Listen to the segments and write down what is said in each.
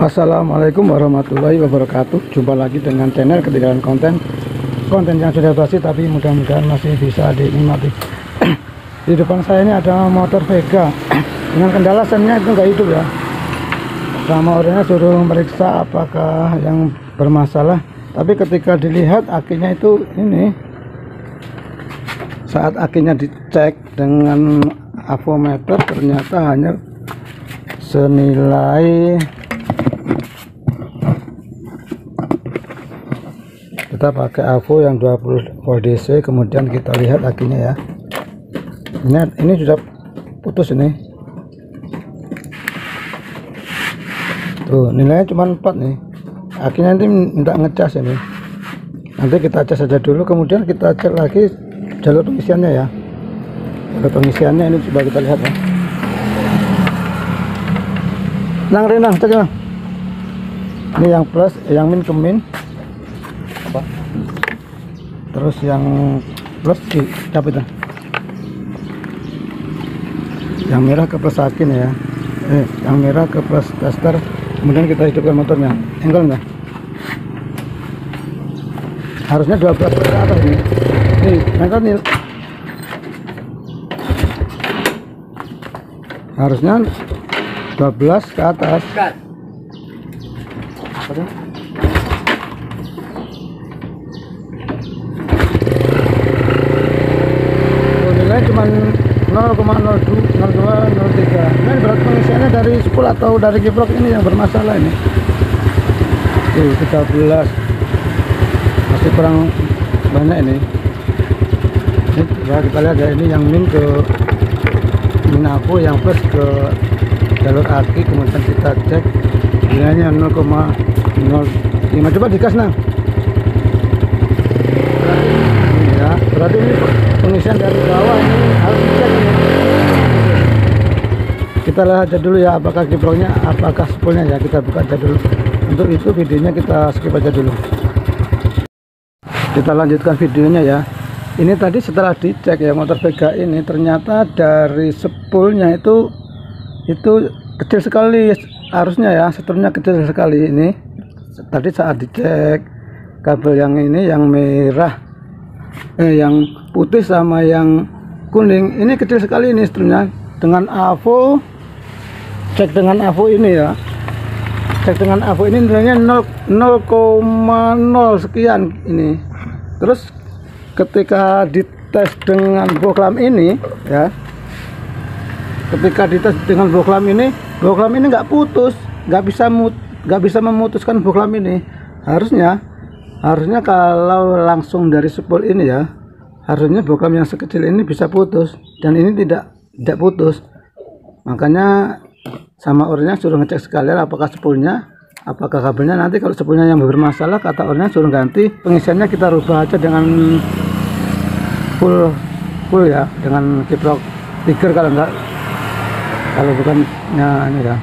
Assalamualaikum warahmatullahi wabarakatuh. Jumpa lagi dengan channel Ketinggalan Konten yang sudah basi tapi mudah-mudahan masih bisa dinikmati. Di depan saya ini ada motor Vega dengan kendala sennya itu nggak hidup ya. Sama orangnya suruh meriksa apakah yang bermasalah, tapi ketika dilihat akinya itu ini, saat akinya dicek dengan avometer ternyata hanya senilai, kita pakai avo yang 20 volt DC, kemudian kita lihat akinya ya. Ini sudah putus ini. Tuh, nilainya cuma 4 nih. Akinya nanti minta ngecas ini. Nanti kita cas saja dulu, kemudian kita cek lagi jalur pengisiannya ya. Jalur pengisiannya ini coba kita lihat ya. Renang, cek ya. Ini yang plus, yang min ke min. Terus yang plus dapat ya. Yang merah ke plus akin ya. Yang merah ke plus tester. Kemudian kita hidupkan motornya. Enggak enggak. Harusnya 12 ke atas ini. Nih, enggak nih. Harusnya 12 ke atas. Nilai cuma 0,0203. Ini berat pengisiannya dari spool atau dari kiprok ini yang bermasalah ini. Tuh 13, masih kurang banyak ini. Ini ya, kita lihat ya, ini yang min ke min aku, yang plus ke jalur aki, kemudian kita cek nilainya 0,05. Coba dikas nah. Ya, berarti ini pengisian dari bawah ini harus dicek ini. Kita lihat aja dulu ya, apakah kiproknya, apakah spoolnya ya, kita buka aja dulu. Untuk itu videonya kita skip aja dulu. Kita lanjutkan videonya ya. Ini tadi setelah dicek ya, motor Vega ini ternyata dari spoolnya itu kecil sekali, harusnya ya setelnya kecil sekali. Ini tadi saat dicek kabel yang ini, yang merah, yang putih sama yang kuning ini kecil sekali ini setelnya. Dengan avo, cek dengan avo ini ya, cek dengan avo ini nilainya 0,0 sekian ini. Terus ketika dites dengan boklam ini ya, ketika dites dengan boklam ini nggak putus, nggak bisa memutuskan boklam ini. Harusnya kalau langsung dari spool ini ya, harusnya boklam yang sekecil ini bisa putus, dan ini tidak putus. Makanya sama orangnya suruh ngecek sekalian apakah spoolnya, apakah kabelnya. Nanti kalau spoolnya yang bermasalah, kata orangnya suruh ganti, pengisiannya kita rubah aja dengan full ya, dengan kiprok tiger. Kalau bukannya ini ya,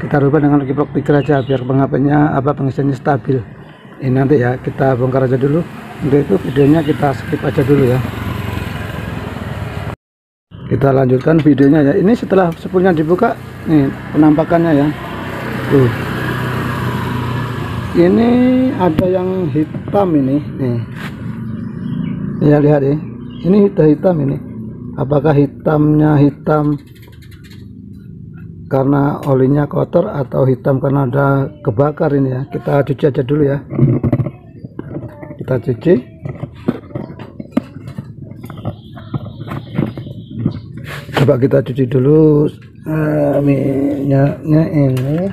kita rubah dengan kiprok tiger aja biar pengapainya pengisiannya stabil. Ini nanti ya kita bongkar aja dulu. Untuk itu videonya kita skip aja dulu ya. Kita lanjutkan videonya ya. Ini setelah spoolnya dibuka, nih penampakannya ya. Tuh, ini ada yang hitam ini nih ya, lihat ya, ini hitam ini. Apakah hitamnya hitam karena olinya kotor atau hitam karena ada kebakar ini ya. Kita cuci aja dulu ya. Kita cuci. Coba kita cuci dulu minyaknya ini.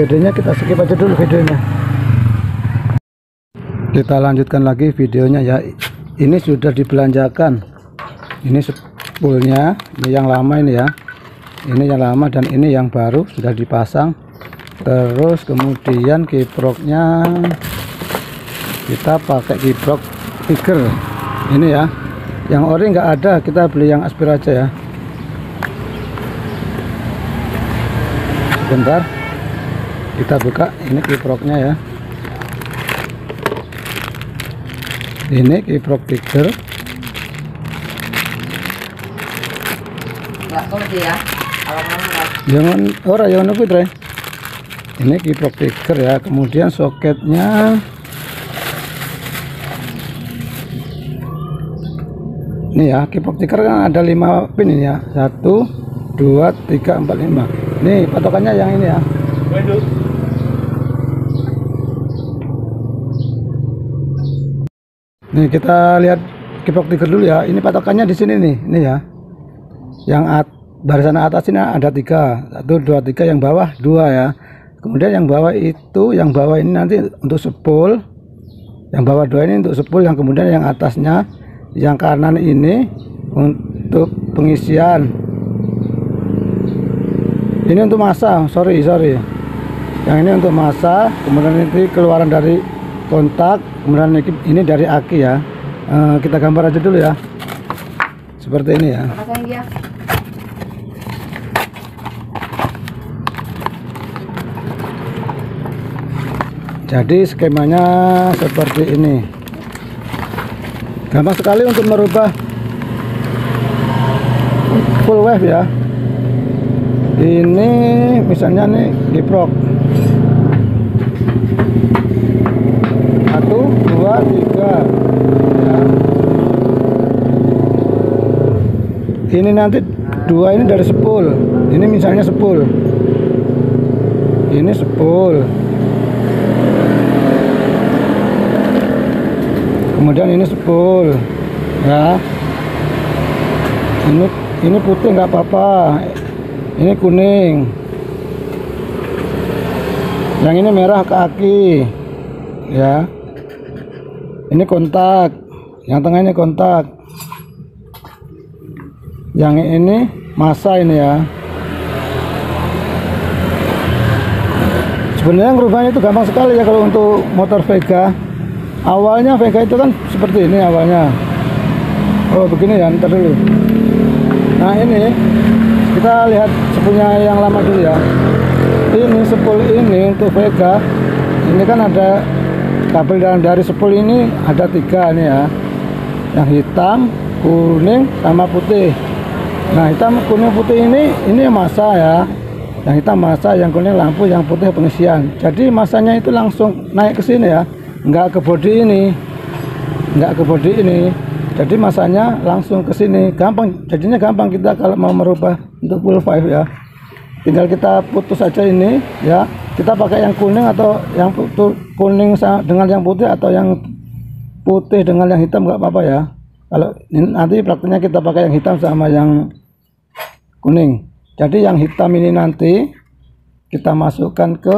Videonya kita skip aja dulu videonya. Kita lanjutkan lagi videonya ya. Ini sudah dibelanjakan. Ini spoolnya, ini yang lama ini ya. Ini yang lama dan ini yang baru sudah dipasang. Terus kemudian kiproknya kita pakai kiprok tiger ini ya. Yang ori nggak ada, kita beli yang aspir aja ya. Sebentar, kita buka ini kiproknya ya. Ini kiprok tiger. Ya. Jangan ora ya ono kuwi, ini kiprok tiger ya. Kemudian soketnya ini ya, kiprok tiger kan ada 5 pin ini ya. 1 2 3 4 5. Nih patokannya yang ini ya. Nih kita lihat kiprok tiger dulu ya. Ini patokannya di sini nih, ini ya. Yang barisan atas ini ada 3, 1 2 3, yang bawah 2 ya. Kemudian yang bawah itu, yang bawah ini nanti untuk spool, yang bawah 2 ini untuk spool, yang kemudian yang atasnya, yang kanan ini untuk pengisian. Ini untuk masa, sorry yang ini untuk masa. Kemudian ini keluaran dari kontak, kemudian ini dari aki ya. Kita gambar aja dulu ya, seperti ini ya. Jadi skemanya seperti ini, gampang sekali untuk merubah full wave ya. Ini misalnya nih kiprok 1 2 3 ya. Ini nanti 2 ini dari spool. Ini misalnya spool, ini spool. Kemudian ini spool ya. Ini putih nggak apa-apa, ini kuning, yang ini merah ke aki ya. Ini kontak, yang tengah ini kontak, yang ini masa ini ya. Sebenarnya ngerubahnya itu gampang sekali ya kalau untuk motor Vega. Awalnya Vega itu kan seperti ini awalnya. Oh begini ya, ntar dulu. Nah ini kita lihat spoolnya yang lama dulu ya. Ini spool ini untuk Vega, ini kan ada kabel dari spool ini ada 3 nih ya, yang hitam, kuning sama putih. Nah hitam, kuning, putih ini masa ya. Yang hitam masa, yang kuning lampu, yang putih pengisian. Jadi masanya itu langsung naik ke sini ya, nggak ke bodi ini, jadi masanya langsung ke sini. Gampang, jadinya gampang kita kalau mau merubah untuk full 5 ya. Tinggal kita putus aja ini ya. Kita pakai yang kuning atau yang kuning dengan yang putih, atau yang putih dengan yang hitam nggak apa-apa ya. Kalau nanti prakteknya kita pakai yang hitam sama yang kuning. Jadi yang hitam ini nanti kita masukkan ke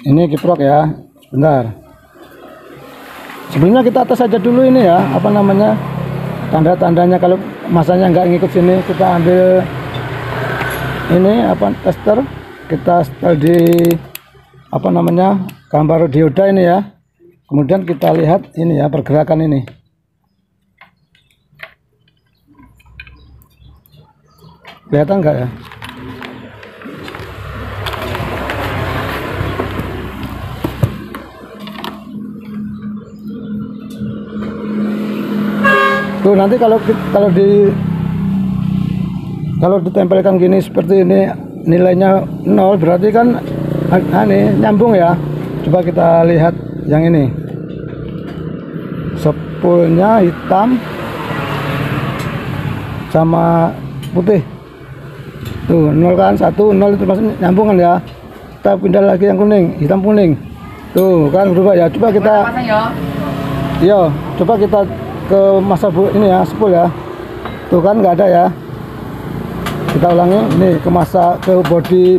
ini kiprok ya. Bentar, sebelumnya kita tes aja dulu ini ya, apa namanya, tanda-tandanya. Kalau masanya nggak ngikut sini, kita ambil ini apa, tester, kita setel di apa namanya, gambar dioda ini ya. Kemudian kita lihat ini ya, pergerakan ini. Kelihatan nggak ya? Tuh nanti kalau ditempelkan gini seperti ini, nilainya 0, berarti kan ini nyambung ya. Coba kita lihat yang ini, spoolnya hitam sama putih. Tuh 0 kan, 1 0 itu maksudnya nyambung kan ya. Kita pindah lagi yang kuning, hitam kuning. Tuh kan berubah ya. Coba kita, yo coba kita ke masa ini ya, spool ya. Tuh kan nggak ada ya. Kita ulangi nih, ke masa, ke bodi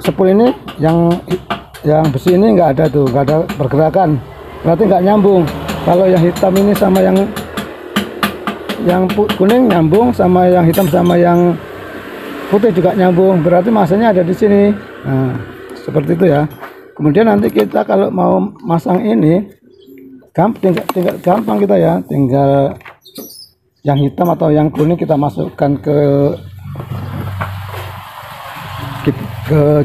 spool ini, yang besi ini nggak ada tuh, nggak ada pergerakan, berarti nggak nyambung. Kalau yang hitam ini sama yang kuning nyambung, sama yang hitam sama yang putih juga nyambung, berarti masanya ada di sini. Nah seperti itu ya. Kemudian nanti kita kalau mau masang ini, tinggal gampang kita ya, tinggal yang hitam atau yang kuning kita masukkan ke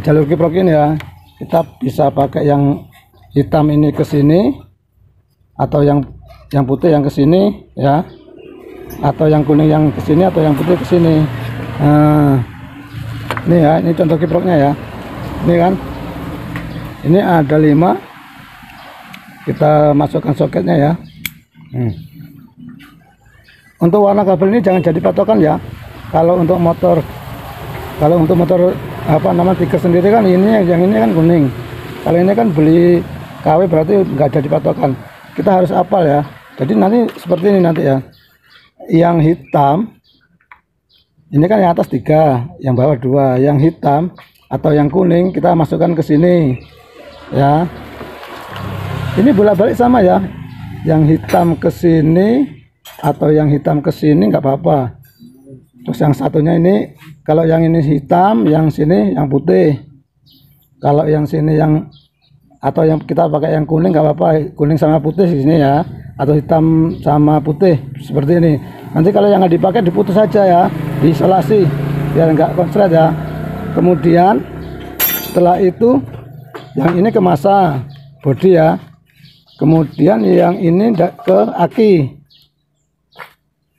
jalur kiprok ini ya. Kita bisa pakai yang hitam ini ke sini, atau yang putih yang ke sini ya, atau yang kuning yang ke sini, atau yang putih ke sini. Nah, ini ya, ini contoh kiproknya ya. Ini kan, ini ada 5. Kita masukkan soketnya ya. Untuk warna kabel ini jangan jadi patokan ya. Kalau untuk motor apa nama tiga sendiri kan ini, yang ini kan kuning. Kalau ini kan beli KW berarti nggak jadi patokan. Kita harus hafal ya. Jadi nanti seperti ini nanti ya. Yang hitam ini kan yang atas 3, yang bawah 2. Yang hitam atau yang kuning kita masukkan ke sini ya. Ini bolak-balik sama ya, yang hitam ke sini atau yang hitam ke sini nggak apa-apa. Terus yang satunya ini, kalau yang ini hitam, yang sini yang putih. Kalau yang sini yang, atau yang kita pakai yang kuning nggak apa-apa, kuning sama putih di sini ya, atau hitam sama putih seperti ini. Nanti kalau yang nggak dipakai diputus saja ya, diisolasi biar nggak konslet ya. Kemudian setelah itu yang ini ke massa bodi ya. Kemudian yang ini ke aki.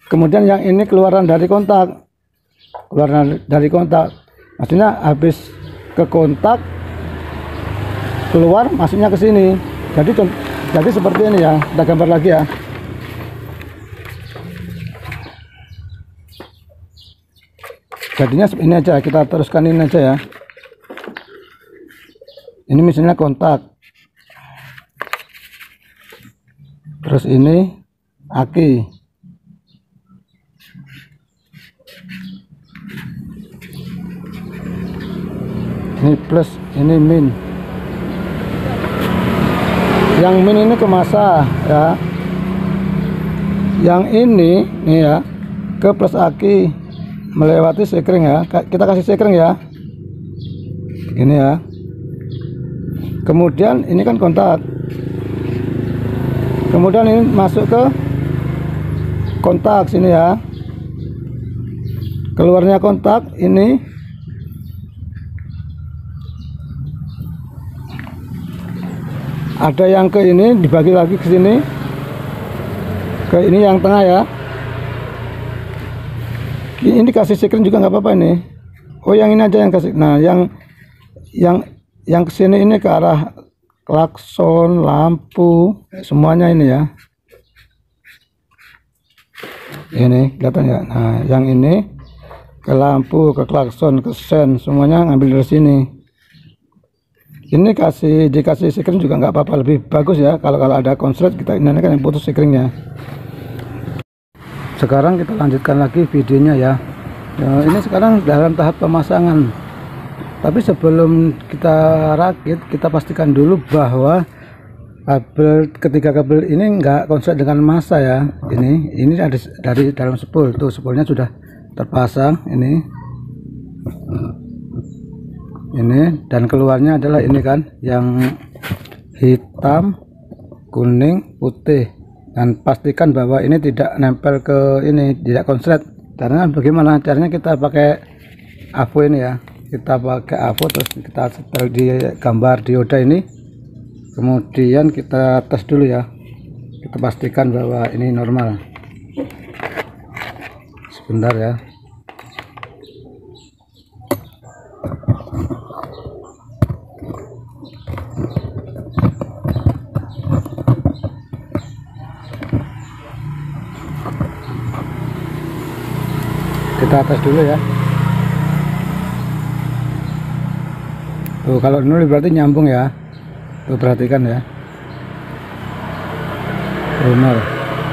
Kemudian yang ini keluaran dari kontak. Maksudnya habis ke kontak keluar, masuknya ke sini. Jadi seperti ini ya. Kita gambar lagi ya. Jadinya ini aja, kita teruskan ini aja ya. Ini misalnya kontak. Terus ini aki. Ini plus, ini min. Yang min ini ke massa ya. Yang ini nih ya, ke plus aki melewati sekring ya. Kita kasih sekring ya. Begini ya. Kemudian ini kan kontak. Kemudian ini masuk ke kontak sini ya. Keluarnya kontak ini ada yang ke ini, dibagi lagi ke sini. Ke ini yang tengah ya. Ini kasih sekring juga nggak apa-apa ini. Oh, yang ini aja yang kasih. Nah, yang ke sini ini ke arah klakson, lampu, semuanya ini ya. Ini kelihatan ya. Nah, yang ini ke lampu, ke klakson, ke sen, semuanya ngambil dari sini. Ini dikasih sekring juga nggak apa-apa, lebih bagus ya. Kalau ada konslet kita ini kan yang putus sekringnya. Sekarang kita lanjutkan lagi videonya ya. Ini sekarang dalam tahap pemasangan. Tapi sebelum kita rakit, kita pastikan dulu bahwa ketiga kabel ini enggak konslet dengan massa ya. Ini dari dalam spool. Tuh, spoolnya sudah terpasang ini. Ini dan keluarnya adalah ini kan, yang hitam, kuning, putih. Dan pastikan bahwa ini tidak nempel ke ini, tidak konslet. Karena bagaimana caranya? Kita pakai AVO ini ya. Kita pakai AVO, terus kita setel di gambar dioda ini, kemudian kita tes dulu ya, kita pastikan bahwa ini normal. Sebentar ya. Kita tes dulu ya. Tuh, kalau nol berarti nyambung ya. Tuh, perhatikan ya. Tuh, nol.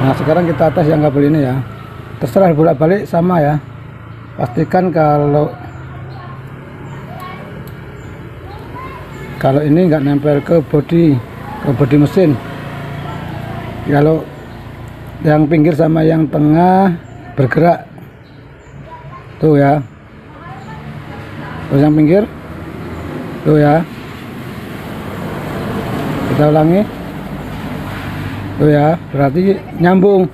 Nah, sekarang kita tes yang kabel ini ya. Terserah bolak-balik sama ya. Pastikan kalau ini nggak nempel ke bodi mesin. Kalau yang pinggir sama yang tengah bergerak. Tuh ya. Terus yang pinggir. Tuh ya, kita ulangi. tuh ya, berarti nyambung.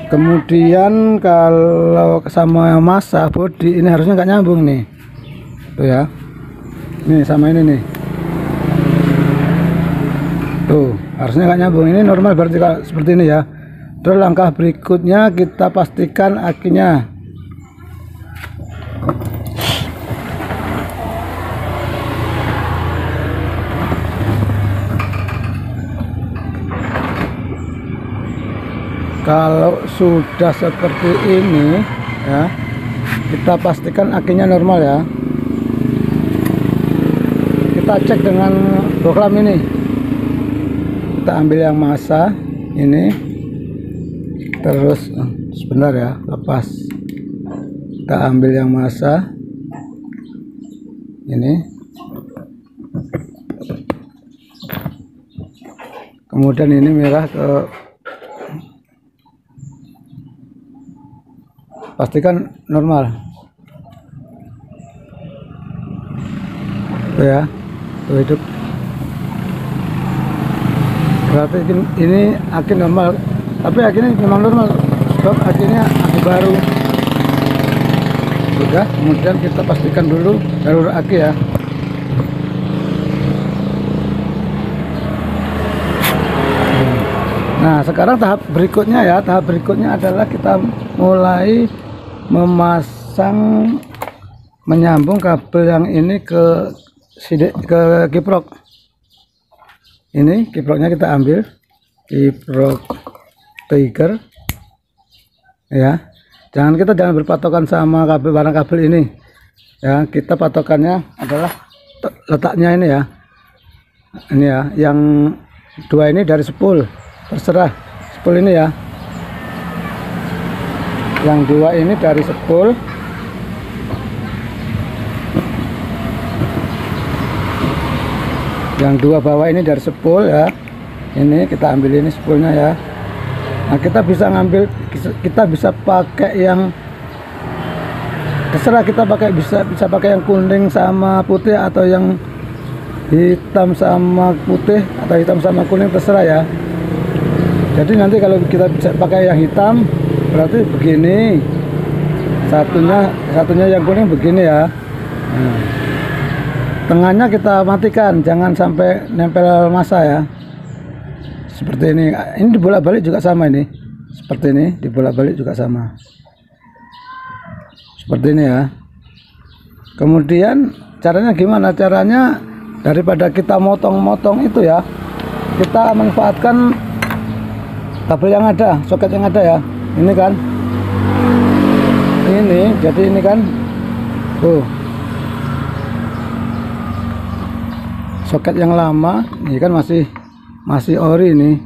Kemudian kalau sama massa body ini harusnya nggak nyambung nih, tuh ya, ini sama ini nih, tuh harusnya nggak nyambung. Ini normal berarti kalau seperti ini ya. Terus langkah berikutnya kita pastikan akinya. Kalau sudah seperti ini ya, kita pastikan akinya normal ya. Kita cek dengan boklam ini. Kita ambil yang massa ini, terus sebentar ya, lepas. Kita ambil yang massa ini, kemudian ini merah ke, pastikan normal tuh ya, tuh hidup. Berarti ini aki normal, tapi aki ini memang normal sebab akinya aki baru. Sudah, kemudian kita pastikan dulu jalur aki ya. Nah sekarang tahap berikutnya ya, tahap berikutnya adalah kita mulai memasang, menyambung kabel yang ini ke kiprok. Ini kiproknya kita ambil, kiprok Tiger ya. Jangan berpatokan sama kabel, barang kabel ini ya. Kita patokannya adalah letaknya ini ya, ini ya, yang dua ini dari spool, terserah spool ini ya. Yang dua ini dari spool, yang dua bawah ini dari spool ya. Ini kita ambil ini spoolnya ya. Nah kita bisa ngambil, kita bisa pakai yang terserah, kita pakai bisa pakai yang kuning sama putih, atau yang hitam sama putih, atau hitam sama kuning, terserah ya. Jadi nanti kalau kita bisa pakai yang hitam berarti begini, satunya yang kuning begini ya. Nah, tengahnya kita matikan, jangan sampai nempel massa ya. Seperti ini. Ini dibolak-balik juga sama ini. Seperti ini, dibolak-balik juga sama. Seperti ini ya. Kemudian caranya gimana? Caranya daripada kita motong-motong itu ya, kita manfaatkan kabel yang ada, soket yang ada ya. Ini kan. Ini, jadi ini kan. Soket yang lama ini kan masih ori ini,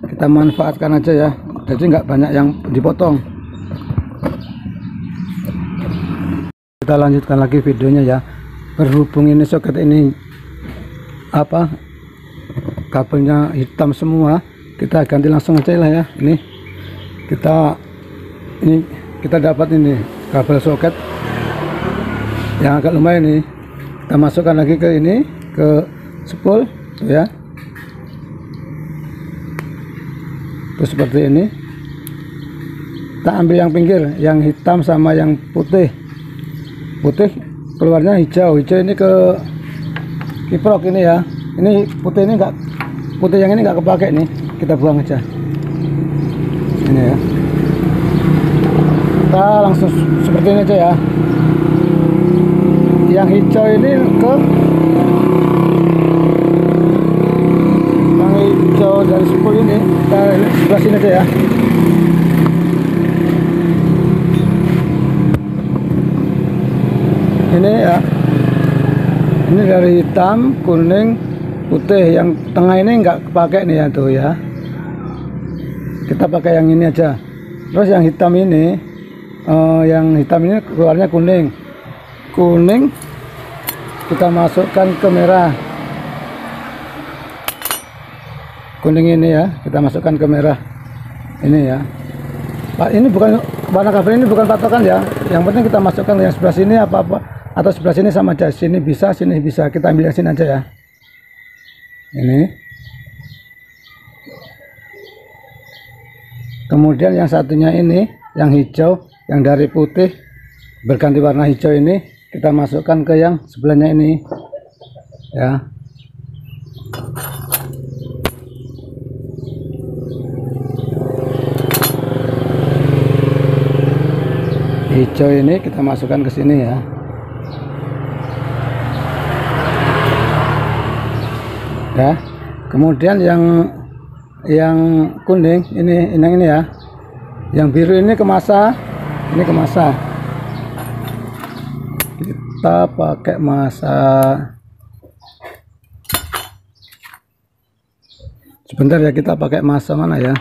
kita manfaatkan aja ya, jadi nggak banyak yang dipotong. Kita lanjutkan lagi videonya ya. Berhubung ini soket ini apa, kabelnya hitam semua, kita ganti langsung aja lah ya. Ini kita dapat ini kabel soket yang agak lumayan nih, kita masukkan lagi ke ini, ke spool ya. Terus seperti ini, kita ambil yang pinggir, yang hitam sama yang putih keluarnya hijau ini ke kiprok ini ya. Ini putih yang ini nggak kepake nih, kita buang aja ini ya. Kita langsung seperti ini aja ya. Yang hijau ini ke dari spool ini, kita sebelah sini aja ya. Ini ya, ini dari hitam, kuning, putih. Yang tengah ini nggak kepake nih ya, tuh ya. Kita pakai yang ini aja. Terus yang hitam ini, keluarnya kuning kita masukkan ke merah. Kuning ini ya, kita masukkan ke merah ini ya. Pak, ini bukan warna kabel, ini bukan patokan ya. Yang penting kita masukkan yang sebelah sini apa atau sebelah sini sama aja. Sini bisa, sini bisa. Kita ambil yang sini aja ya. Ini Kemudian yang satunya ini, yang hijau, yang dari putih berganti warna hijau ini kita masukkan ke yang sebelahnya ini ya. Hijau ini kita masukkan ke sini ya. Ya. Kemudian yang kuning ini ya. Yang biru ini ke masa. Ini ke masa. Kita pakai masa. Sebentar ya, kita pakai masa mana ya?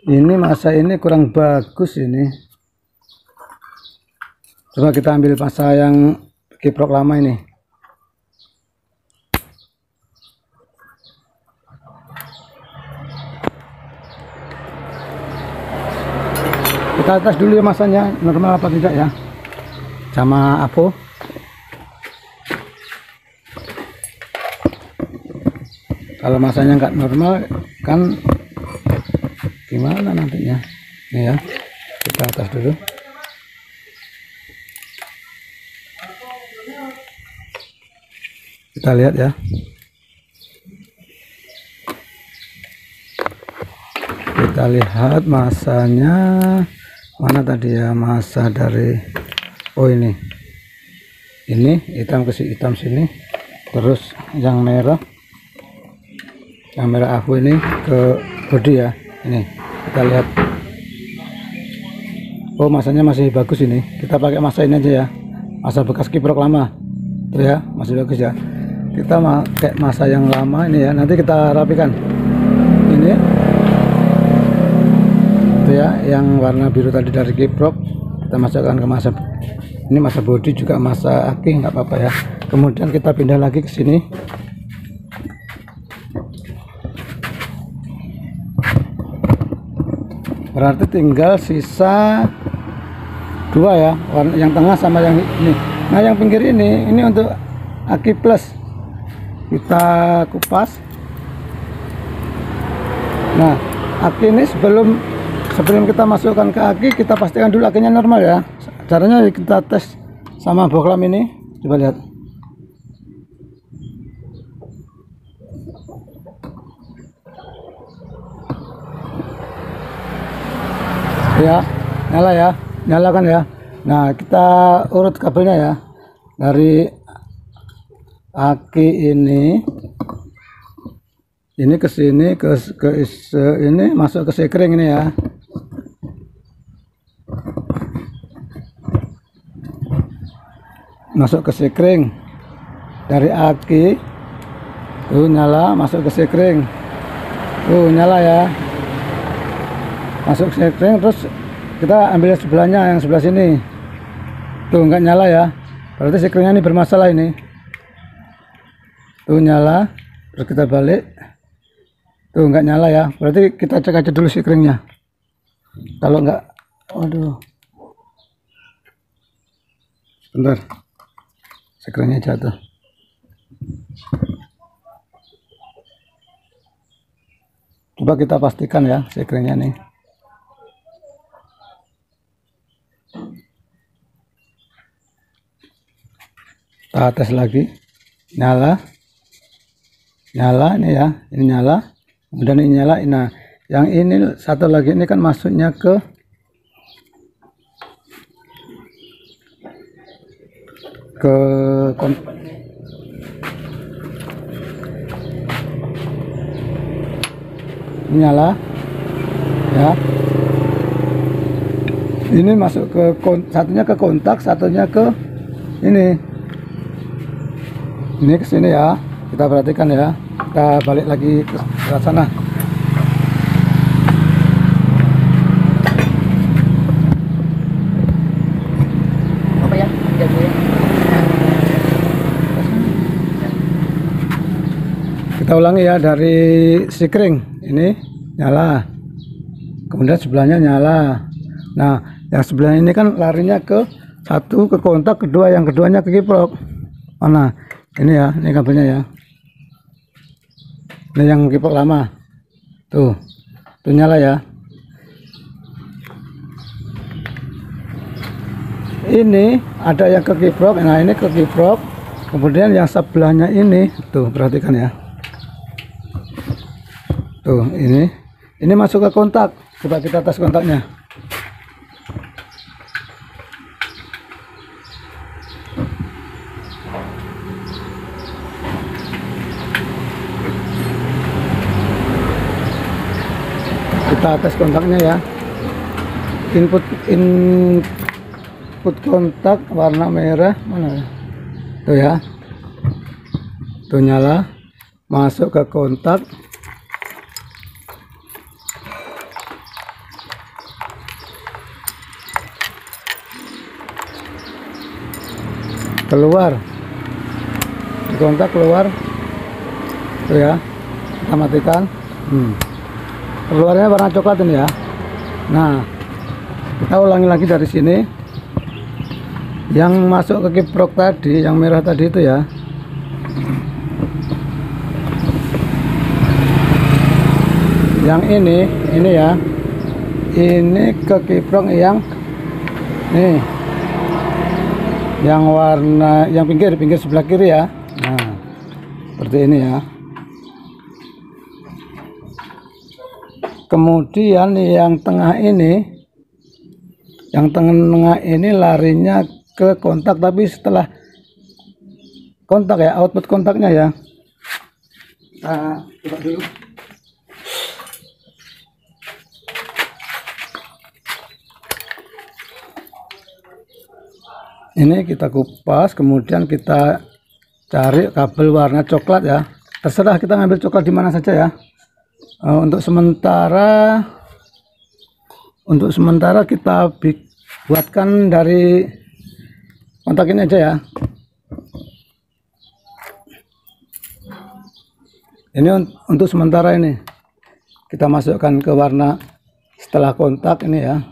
Ini masa ini kurang bagus ini. Coba kita ambil masa yang kiprok lama ini. Kita tes dulu ya masanya normal apa tidak ya, sama Apo. Kalau masanya nggak normal kan gimana nantinya. Ini ya, kita tes dulu. Kita lihat ya. Kita lihat masanya mana tadi ya, masa dari ini hitam ke hitam sini, terus yang merah aku ini ke bodi ya. Ini kita lihat, oh masanya masih bagus ini. Kita pakai masa ini aja ya, masa bekas kiprok lama tuh ya, masih bagus ya. Kita pakai masa yang lama ini ya, nanti kita rapikan ini itu ya, yang warna biru tadi dari kiprok kita masukkan ke masa ini, masa bodi juga masa aki, nggak apa-apa ya. Kemudian kita pindah lagi ke sini. Berarti tinggal sisa dua ya, yang tengah sama yang ini. Nah yang pinggir ini untuk aki plus, kita kupas. Nah aki ini sebelum kita masukkan ke aki, kita pastikan dulu akinya normal ya. Caranya kita tes sama boklam ini, coba lihat ya, nyala ya, nyalakan ya. Nah kita urut kabelnya ya, dari aki ini ke sini, ke ini masuk ke sekring ini ya. Masuk ke sekring dari aki tuh, nyala, masuk ke sekring tuh, nyala ya, masuk ke sekring. Terus kita ambil sebelahnya, yang sebelah sini tuh nggak nyala ya, berarti sekringnya ini bermasalah ini tuh, nyala. Terus kita balik tuh nggak nyala ya, berarti kita cek aja dulu sekringnya. Kalau nggak, waduh, bentar, sekringnya jatuh. Coba kita pastikan ya sekringnya nih. Kita tes lagi, nyala ini ya, ini nyala, kemudian ini nyala. Nah yang ini satu lagi ini kan masuknya ke nyala ya, ini masuk ke satunya ke kontak, satunya ke ini ke sini ya. Kita perhatikan ya, kita balik lagi ke sana. Apa ya? Kita ulangi ya, dari sekring ini nyala, kemudian sebelahnya nyala. Nah yang sebelah ini kan larinya ke satu ke kontak, kedua yang keduanya ke kiprok. Mana ini ya, ini kabelnya ya, ini yang kiprok lama. tuh nyala ya. Ini ada yang ke kiprok, nah ini ke kiprok, kemudian yang sebelahnya ini tuh perhatikan ya, tuh ini masuk ke kontak. Coba kita tes kontaknya. Kita tes kontaknya ya. Input kontak warna merah mana? Tuh ya. Tuh nyala. Masuk ke kontak. Keluar. Di kontak keluar. Tuh ya. Kita matikan. Keluarnya warna coklat ini ya. Nah, kita ulangi lagi dari sini. Yang masuk ke kiprok tadi, yang merah tadi itu ya. Yang ini ya. Ini ke kiprok yang nih. Yang warna yang pinggir sebelah kiri ya. Nah, seperti ini ya. Kemudian yang tengah ini, larinya ke kontak, tapi setelah kontak ya, output kontaknya ya. Nah, coba dulu. Ini kita kupas, kemudian kita cari kabel warna coklat ya. Terserah kita ngambil coklat di mana saja ya. Untuk sementara kita buatkan dari kontak ini aja ya. Ini untuk sementara ini kita masukkan ke warna setelah kontak ini ya.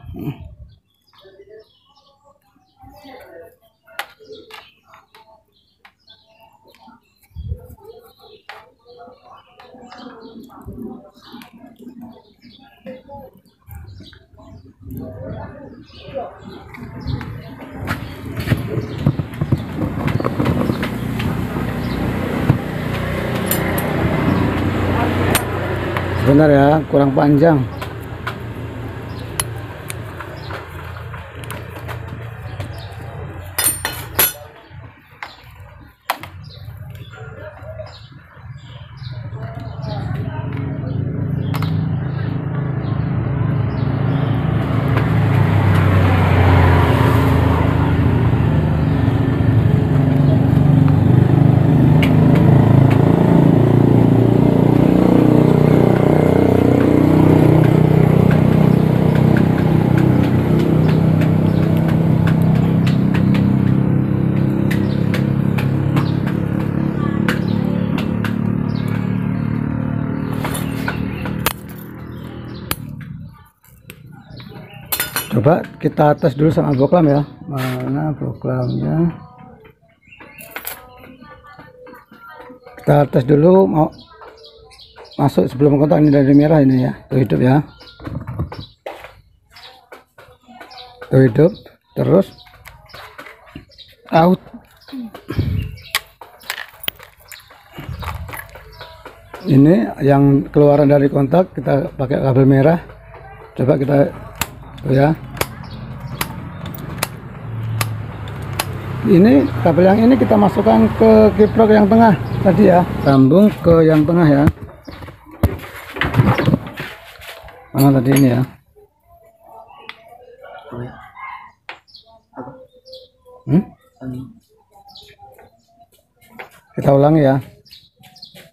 Sebentar ya, kurang panjang. Coba kita tes dulu sama boklam ya. Mana boklamnya? Kita tes dulu, mau masuk sebelum kontak. Ini dari merah ini ya. Tuh hidup ya. Tuh hidup. Terus out. Ini yang keluaran dari kontak, kita pakai kabel merah. Coba kita tuh ya. Ini kabel yang ini kita masukkan ke kiprok yang tengah tadi ya, sambung ke yang tengah ya. Mana tadi ini ya? Kita ulangi ya.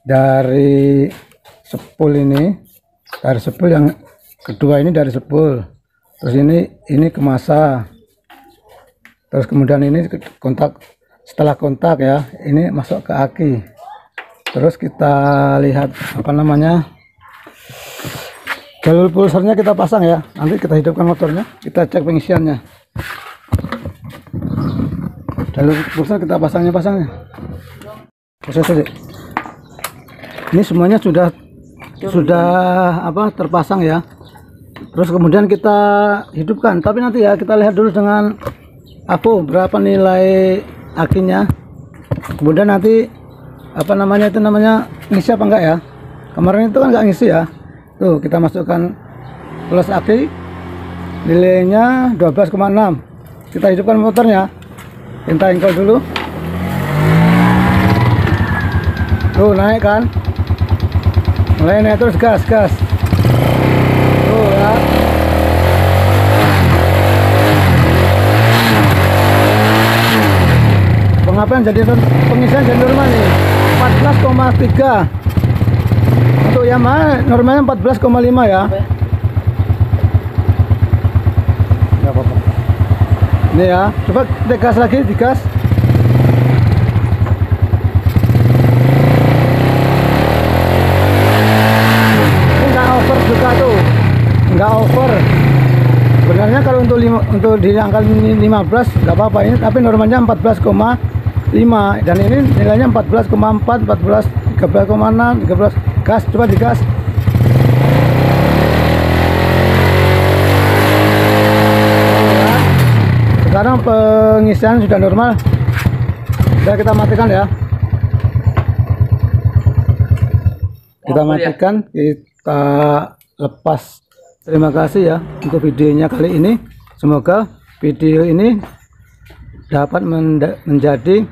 Dari spool ini, dari spool yang kedua ini dari spool. Terus ini ke massa. Terus kemudian ini kontak, setelah kontak ya, ini masuk ke aki. Terus kita lihat apa namanya, jalur pulsernya kita pasang ya. Nanti kita hidupkan motornya, kita cek pengisiannya. Jalur pulser kita pasangnya. Proses aja. Ini semuanya sudah sudah terpasang ya. Terus kemudian kita hidupkan, tapi nanti ya kita lihat dulu dengan berapa nilai akinya. Kemudian nanti ngisi apa enggak ya. Kemarin itu kan enggak ngisi ya. Tuh kita masukkan plus aki, nilainya 12,6. Kita hidupkan motornya, kita engkol dulu. Tuh naik kan, mulai naik terus, gas tuh ya. Pengisian jadi normal nih 14,3. Untuk Yamaha normalnya 14,5 ya. Nggak apa-apa. Ini ya, coba kita gas lagi, digas. Ini nggak over juga tuh, nggak over. Sebenarnya kalau untuk di angka 15 nggak apa-apa ini, tapi normalnya 14,5 dan ini nilainya 14,4, 14, 13,6, 13. Gas, coba digas. Sekarang pengisian sudah normal. Sudah, kita matikan ya. Kita matikan, kita lepas. Terima kasih ya untuk videonya kali ini. Semoga video ini dapat menjadi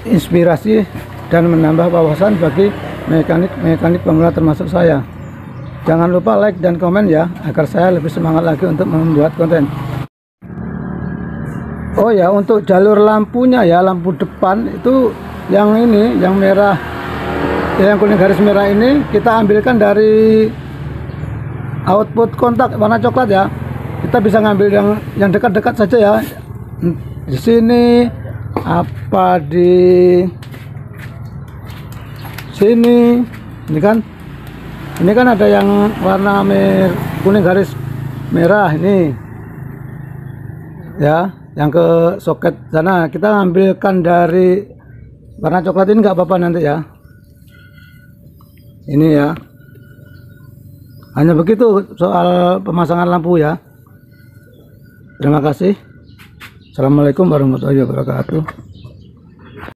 inspirasi dan menambah wawasan bagi mekanik pemula termasuk saya. Jangan lupa like dan komen ya, agar saya lebih semangat lagi untuk membuat konten. Oh ya, untuk jalur lampunya ya, lampu depan itu yang ini, yang merah, yang kuning garis merah ini kita ambilkan dari output kontak warna coklat ya. Kita bisa ngambil yang dekat-dekat saja ya. Di sini di sini, ini kan ada yang warna kuning garis merah ini ya, yang ke soket sana kita ambilkan dari warna coklat ini, nggak apa-apa nanti ya. Ini ya, hanya begitu soal pemasangan lampu ya. Terima kasih. Assalamualaikum warahmatullahi wabarakatuh.